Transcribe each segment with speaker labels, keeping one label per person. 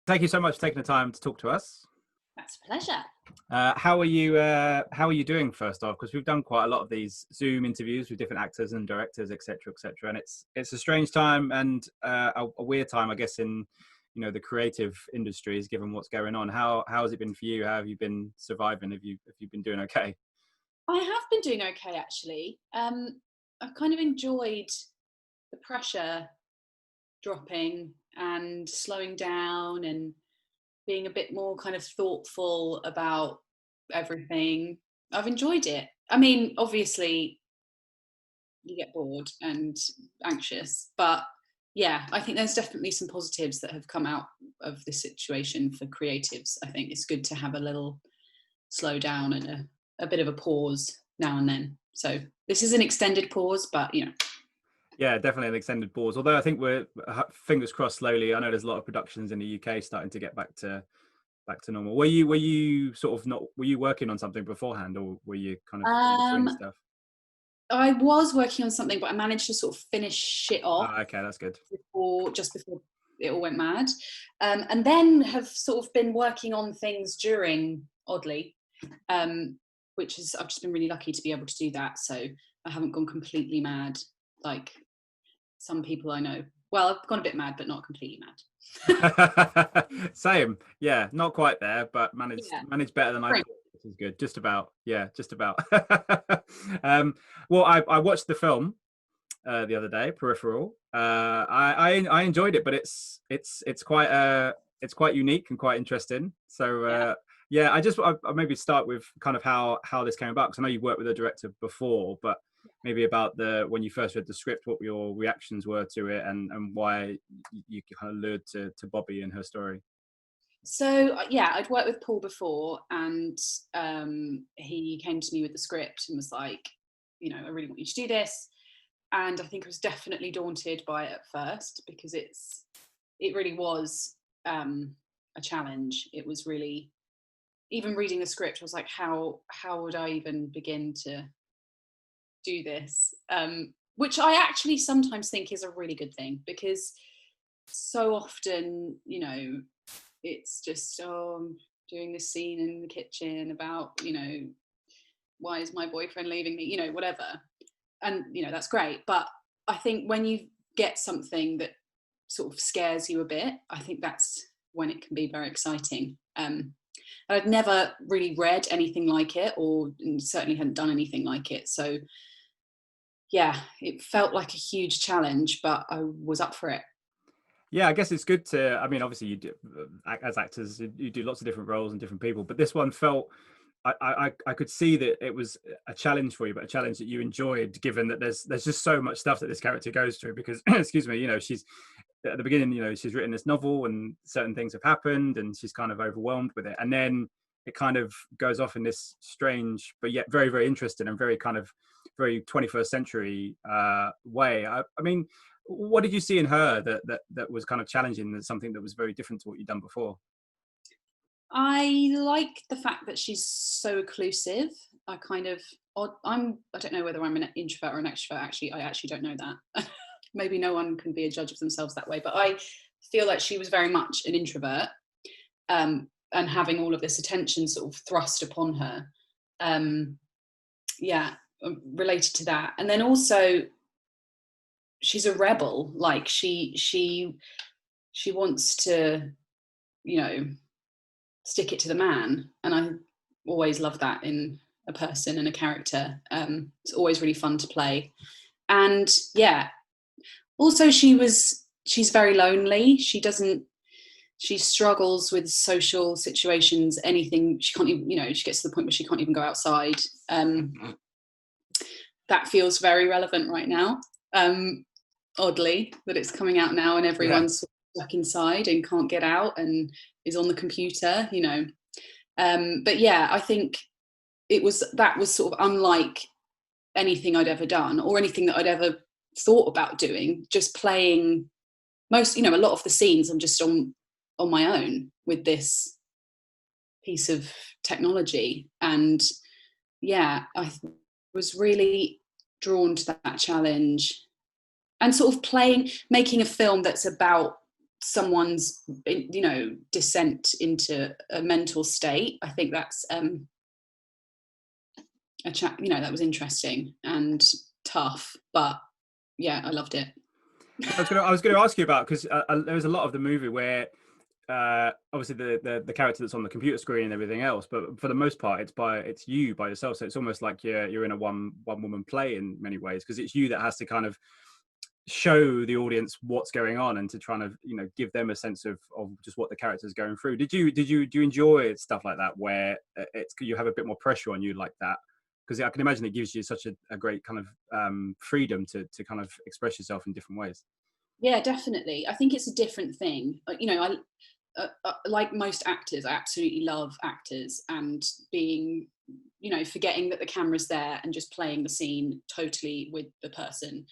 Speaker 1: Thank you so much for taking the time to talk to us.
Speaker 2: That's a pleasure.
Speaker 1: How are you? How are you doing? First off, because we've done quite a lot of these Zoom interviews with different actors and directors, etc., etc., and it's a strange time and a weird time, I guess, in the creative industries, given what's going on. How has it been for you? How have you been surviving? Have you been doing okay?
Speaker 2: I have been doing okay, actually. I've kind of enjoyed the pressure dropping and slowing down and being a bit more kind of thoughtful about everything. I've enjoyed it. I mean, obviously, you get bored and anxious, but yeah, I think there's definitely some positives that have come out of this situation for creatives. I think it's good to have a little slow down and a bit of a pause now and then. So this is an extended pause, but
Speaker 1: Yeah, definitely an extended pause. Although I think we're fingers crossed slowly. I know there's a lot of productions in the UK starting to get back to normal. Were you sort of not? Were you working on something beforehand, or were you kind of in between
Speaker 2: um,
Speaker 1: stuff?
Speaker 2: I was working on something, but I managed to sort of finish it off
Speaker 1: Okay, that's good.
Speaker 2: just before it all went mad, and then have sort of been working on things during, oddly, which is I've just been really lucky to be able to do that. So I haven't gone completely mad like some people I know. Well, I've gone a bit mad, but not completely mad.
Speaker 1: Same. Yeah, not quite there, but
Speaker 2: Yeah,
Speaker 1: managed better than I
Speaker 2: spring.
Speaker 1: thought, which is good. Just about. Yeah, just about. Well, I watched the film the other day, Peripheral. I enjoyed it, but it's quite unique and quite interesting. So
Speaker 2: Yeah.
Speaker 1: yeah, I maybe start with kind of how this came about, because I know you've worked with a director before, but maybe about the when you first read the script, what your reactions were to it, and why you kind of lured to Bobbi and her story.
Speaker 2: So yeah, I'd worked with Paul before, and he came to me with the script and was like, I really want you to do this. And I think I was definitely daunted by it at first because it really was a challenge. It was really, even reading the script, I was like, how would I even begin to do this? Which I actually sometimes think is a really good thing, because so often, it's just, oh, I'm doing this scene in the kitchen about, why is my boyfriend leaving me, whatever. And, that's great. But I think when you get something that sort of scares you a bit, I think that's when it can be very exciting. I'd never really read anything like it, or certainly hadn't done anything like it. So yeah, it felt like a huge challenge, but I was up for it.
Speaker 1: Yeah, I guess it's good to. I mean, obviously, you do as actors, you do lots of different roles and different people, but this one felt. I could see that it was a challenge for you, but a challenge that you enjoyed, given that there's just so much stuff that this character goes through. Because, excuse me, she's at the beginning, she's written this novel and certain things have happened, and she's kind of overwhelmed with it, and then it kind of goes off in this strange, but yet very, very interesting and very kind of very 21st century way. I mean, what did you see in her that was kind of challenging, and something that was very different to what you'd done before?
Speaker 2: I like the fact that she's so occlusive. I kind of, I don't know whether I'm an introvert or an extrovert. Actually, I actually don't know that. Maybe no one can be a judge of themselves that way, but I feel like she was very much an introvert, and having all of this attention sort of thrust upon her. Um, yeah, related to that. And then also, she's a rebel. Like she wants to, you know, stick it to the man, and I always love that in a person and a character. It's always really fun to play. And yeah, also she's very lonely. She struggles with social situations, anything. She can't even, she gets to the point where she can't even go outside. That feels very relevant right now, oddly, that it's coming out now and
Speaker 1: Yeah.
Speaker 2: everyone's stuck inside and can't get out and is on the computer. But yeah, I think that was sort of unlike anything I'd ever done or anything that I'd ever thought about doing. Just playing a lot of the scenes I'm just on my own with this piece of technology. And yeah, I was really drawn to that challenge, and sort of making a film that's about someone's, you know, descent into a mental state. I think that's you know, that was interesting and tough, but yeah, I loved it.
Speaker 1: I was going to ask you about, because there was a lot of the movie where obviously the character that's on the computer screen and everything else, but for the most part it's you by yourself, so it's almost like you're in a one woman play in many ways, because it's you that has to kind of show the audience what's going on and to try to, you know, give them a sense of just what the character's going through. Do you enjoy stuff like that, where it's you have a bit more pressure on you like that? Because I can imagine it gives you such a great kind of freedom to kind of express yourself in different ways.
Speaker 2: Yeah, definitely. I think it's a different thing. You know, like most actors, I absolutely love actors and being, you know, forgetting that the camera's there and just playing the scene totally with the person.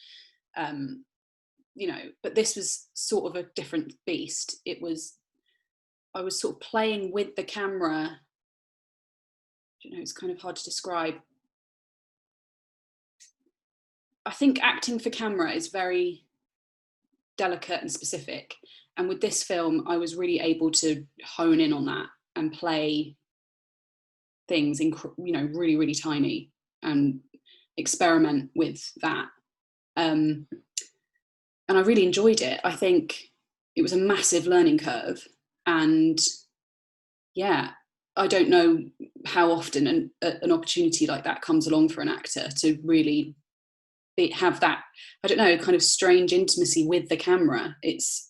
Speaker 2: You know, but this was sort of a different beast. I was sort of playing with the camera. You know, it's kind of hard to describe. I think acting for camera is very delicate and specific. And with this film, I was really able to hone in on that and play things in, you know, really, really tiny and experiment with that. And I really enjoyed it. I think it was a massive learning curve. And yeah, I don't know how often an opportunity like that comes along for an actor to really have that, I don't know, kind of strange intimacy with the camera. It's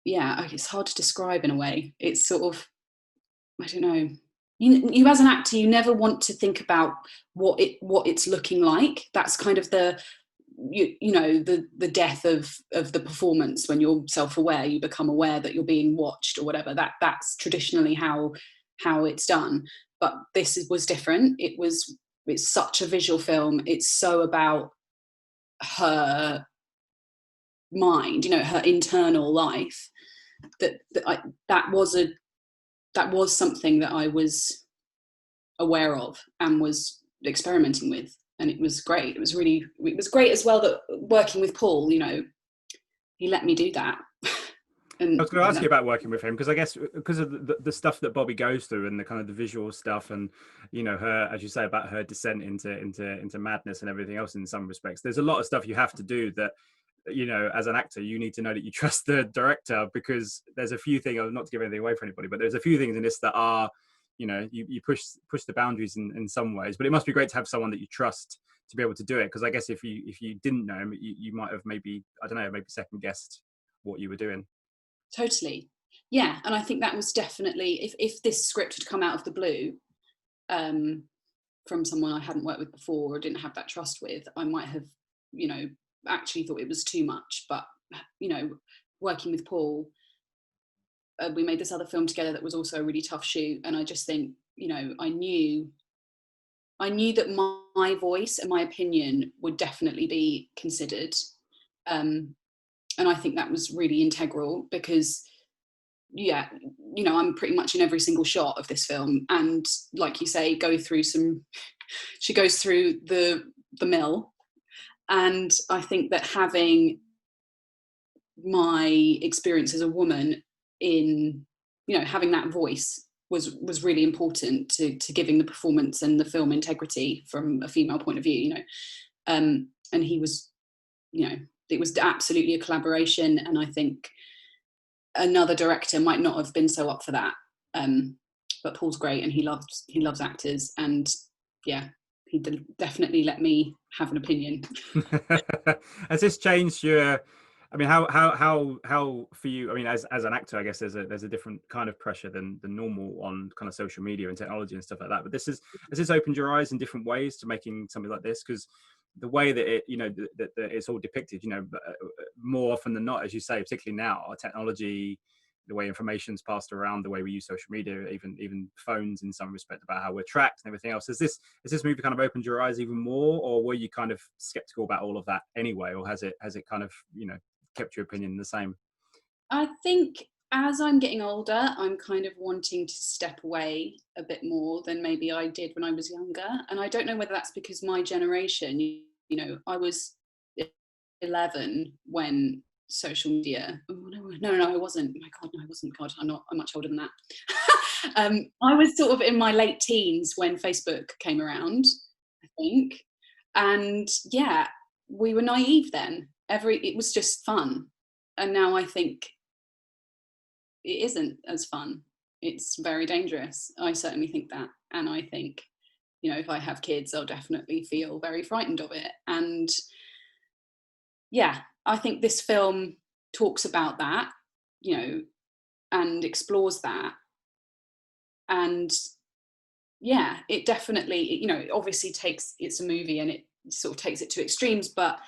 Speaker 2: yeah, it's hard to describe in a way. It's sort of, I don't know. You as an actor, you never want to think about what it's looking like. That's kind of the you know the death of the performance. When you're self-aware, you become aware that you're being watched or whatever. That's traditionally how it's done. But this was different. It's such a visual film. It's so about her mind, you know, her internal life. That was something that I was aware of and was experimenting with, and it was great. It was great as well that working with Paul, you know, he let me do that. And
Speaker 1: I was going to ask you about working with him, because I guess because of the stuff that Bobbi goes through and the kind of the visual stuff, and you know, her, as you say, about her descent into madness and everything else. In some respects, there's a lot of stuff you have to do that, you know, as an actor, you need to know that you trust the director, because there's a few things, not to give anything away for anybody, but there's a few things in this that are, you know, you push the boundaries in some ways. But it must be great to have someone that you trust to be able to do it, because I guess if you didn't know him, you might have maybe, I don't know, maybe second guessed what you were doing.
Speaker 2: totally, yeah. And I think that was definitely, if this script had come out of the blue, from someone I hadn't worked with before or didn't have that trust with, I might have, you know, actually thought it was too much. But you know, working with Paul, we made this other film together that was also a really tough shoot, and I just think, you know, I knew that my voice and my opinion would definitely be considered, and I think that was really integral, because yeah, you know, I'm pretty much in every single shot of this film, and like you say, she goes through the mill. And I think that having my experience as a woman in, you know, having that voice was really important to giving the performance and the film integrity from a female point of view, you know. And he was, you know, it was absolutely a collaboration, and I think another director might not have been so up for that. But Paul's great, and he loves actors, and yeah, he definitely let me have an opinion.
Speaker 1: Has this changed your, I mean, how for you, I mean, as an actor, I guess there's a different kind of pressure than normal on kind of social media and technology and stuff like that. But has this opened your eyes in different ways to making something like this? Because the way that it, you know, that it's all depicted, you know, more often than not, as you say, particularly now, our technology, the way information's passed around, the way we use social media, even phones in some respect, about how we're tracked and everything else. Has this movie kind of opened your eyes even more, or were you kind of skeptical about all of that anyway, or has it kind of, you know, kept your opinion the same?
Speaker 2: I think as I'm getting older, I'm kind of wanting to step away a bit more than maybe I did when I was younger. And I don't know whether that's because my generation, you know, I was 11 when social media. Oh, no, I wasn't. My God, no, I wasn't. God, I'm much older than that. I was sort of in my late teens when Facebook came around, I think. And yeah, we were naive then. It was just fun. And now I think it isn't as fun. It's very dangerous. I certainly think that. And I think, if I have kids, I'll definitely feel very frightened of it. And yeah, I think this film talks about that, and explores that. And yeah, it definitely, obviously it's a movie and it sort of takes it to extremes, but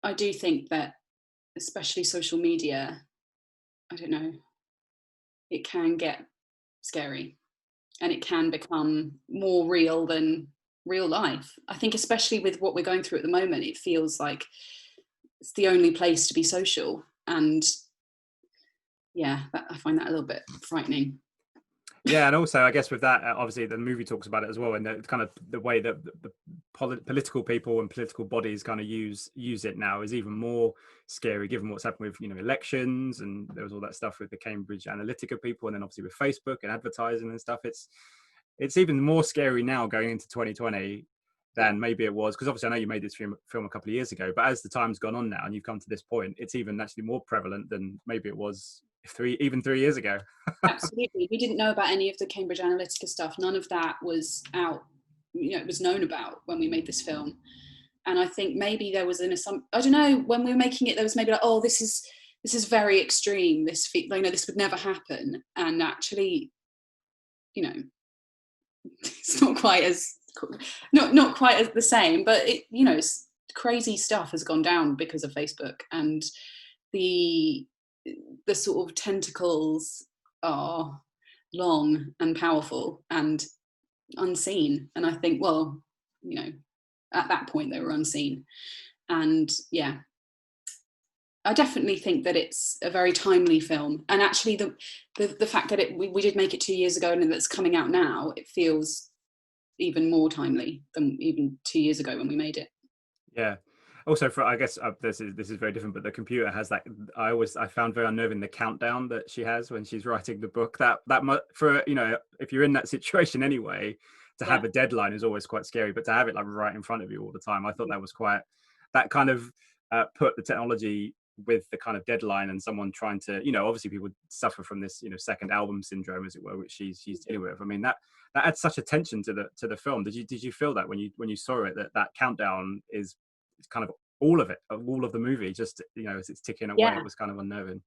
Speaker 2: I do think that, especially social media, I don't know, it can get scary and it can become more real than real life. I think especially with what we're going through at the moment, it feels like it's the only place to be social. And yeah, I find that a little bit frightening.
Speaker 1: Yeah, and also I guess with that, obviously the movie talks about it as well, and the kind of the way that the political people and political bodies kind of use it now is even more scary, given what's happened with elections, and there was all that stuff with the Cambridge Analytica people, and then obviously with Facebook and advertising and stuff. It's even more scary now going into 2020 than maybe it was, because obviously I know you made this film a couple of years ago, but as the time's gone on now and you've come to this point, it's even actually more prevalent than maybe it was 3 years ago.
Speaker 2: Absolutely. We didn't know about any of the Cambridge Analytica stuff. None of that was out, it was known about when we made this film. And I think maybe there was I don't know, when we were making it, there was maybe like, oh, this is very extreme. This would never happen. And actually, it's not quite as the same, but crazy stuff has gone down because of Facebook, and the sort of tentacles are long and powerful and unseen. And I think, well, at that point they were unseen. And yeah, I definitely think that it's a very timely film. And actually the fact that we did make it 2 years ago and that's coming out now, it feels even more timely than even 2 years ago when we made it.
Speaker 1: Yeah. Also, I guess this is very different, but the computer has that. I found very unnerving the countdown that she has when she's writing the book. That for if you're in that situation anyway, to have a deadline is always quite scary. But to have it like right in front of you all the time, I thought that was quite, that kind of put the technology with the kind of deadline and someone trying to, obviously people suffer from this second album syndrome, as it were, which she's dealing with. I mean, that adds such attention to the film. Did you feel that when you saw it, that countdown is kind of all of the movie, just as it's ticking away? It was kind of unnerving.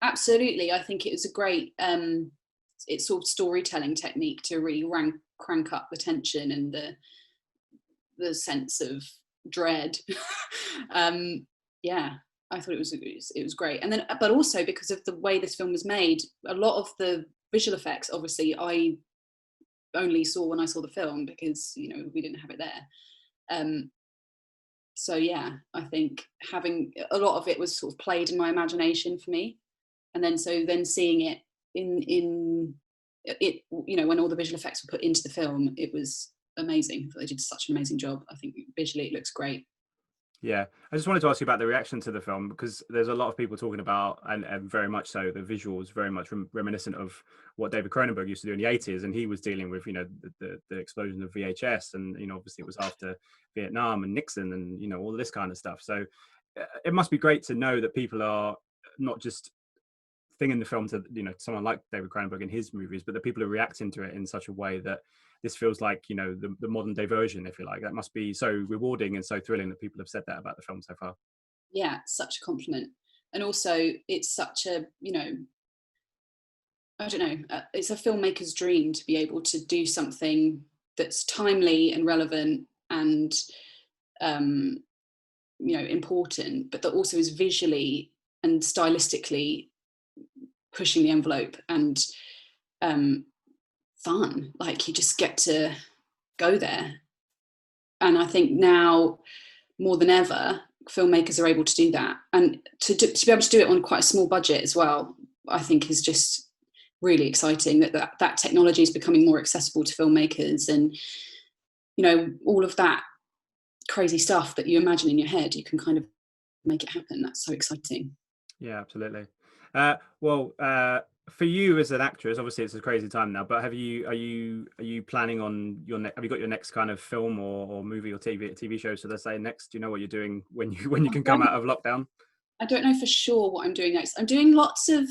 Speaker 2: Absolutely. I think it was a great it's sort of storytelling technique to really crank up the tension and the sense of dread. Yeah, I thought it was great. And then, but also because of the way this film was made, a lot of the visual effects, obviously, I only saw when I saw the film, because we didn't have it there. So yeah, I think having a lot of it was sort of played in my imagination for me, and then seeing it in it, when all the visual effects were put into the film, it was amazing. They did such an amazing job. I think visually it looks great.
Speaker 1: Yeah, I just wanted to ask you about the reaction to the film, because there's a lot of people talking about, and very much so, the visuals very much reminiscent of what David Cronenberg used to do in the 80s, and he was dealing with the explosion of VHS, and obviously it was after Vietnam and Nixon and all this kind of stuff. So it must be great to know that people are not just thinging the film to someone like David Cronenberg in his movies, but that people are reacting to it in such a way that this feels like the modern day version, if you like. That must be so rewarding and so thrilling that people have said that about the film so far.
Speaker 2: Yeah, such a compliment. And also it's such a I don't know, it's a filmmaker's dream to be able to do something that's timely and relevant and important, but that also is visually and stylistically pushing the envelope and fun. Like, you just get to go there. And I think now more than ever, filmmakers are able to do that, and to be able to do it on quite a small budget as well, I think is just really exciting. That technology is becoming more accessible to filmmakers, and all of that crazy stuff that you imagine in your head, you can kind of make it happen. That's so exciting.
Speaker 1: Yeah, absolutely. For you as an actress, obviously it's a crazy time now, but are you planning on have you got your next kind of film or movie or TV show, so let's say next? Do you know what you're doing when you can come out of lockdown?
Speaker 2: I don't know for sure what I'm doing next. I'm doing lots of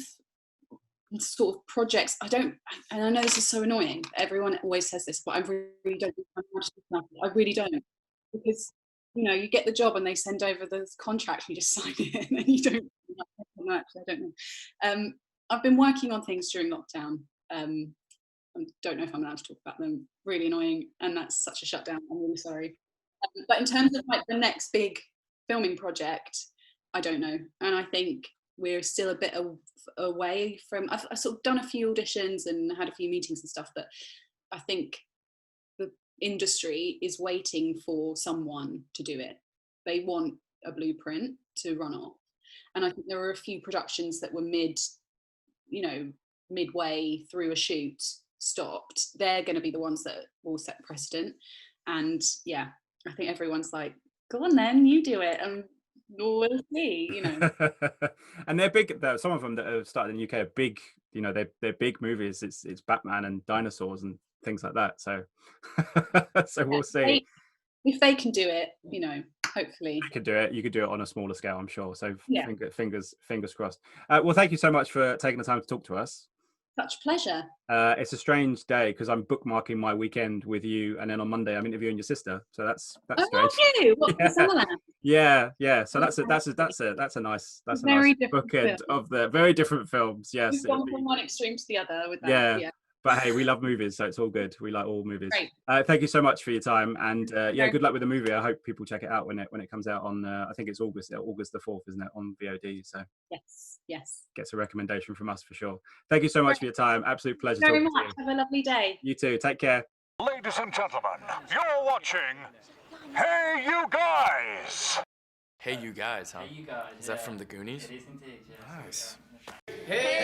Speaker 2: sort of projects. And I know this is so annoying. Everyone always says this, but I really don't. I really don't, because you get the job and they send over the contract, you just sign it, and then you don't. I don't know. I've been working on things during lockdown. I don't know if I'm allowed to talk about them. Really annoying, and that's such a shutdown. I'm really sorry. But in terms of like the next big filming project, I don't know, and I think we're still a bit away from. I've sort of done a few auditions and had a few meetings and stuff, but I think the industry is waiting for someone to do it. They want a blueprint to run off, and I think there were a few productions that were midway through a shoot stopped. They're going to be the ones that will set precedent, and yeah, I think everyone's like, go on then, you do it, and we'll see.
Speaker 1: And they're big. Some of them that have started in the UK are big. They're big movies. It's Batman and dinosaurs and things like that. So so we'll see.
Speaker 2: If they can do it, hopefully
Speaker 1: I could do it. You could do it on a smaller scale, I'm sure. So
Speaker 2: yeah.
Speaker 1: fingers crossed. Well, thank you so much for taking the time to talk to us.
Speaker 2: Such a pleasure.
Speaker 1: It's a strange day because I'm bookmarking my weekend with you, and then on Monday I'm interviewing your sister. So that's strange.
Speaker 2: You? What,
Speaker 1: yeah. So that's a nice bookend of the very different films. Yes.
Speaker 2: We've gone from one extreme to the other with that.
Speaker 1: Yeah. But hey, we love movies, so it's all good. We like all movies.
Speaker 2: Great.
Speaker 1: Thank you so much for your time, and good luck with the movie. I hope people check it out when it comes out on. I think it's August the 4th, isn't it, on VOD? So
Speaker 2: yes,
Speaker 1: gets a recommendation from us for sure. Thank you so much for your time. Absolute pleasure.
Speaker 2: Very much. Have a lovely day.
Speaker 1: You too. Take care.
Speaker 3: Ladies and gentlemen, you're watching Hey You Guys.
Speaker 4: Hey You Guys, huh?
Speaker 5: Hey You Guys.
Speaker 4: Is that from the Goonies?
Speaker 5: It is indeed, yes.
Speaker 4: Nice.
Speaker 5: Hey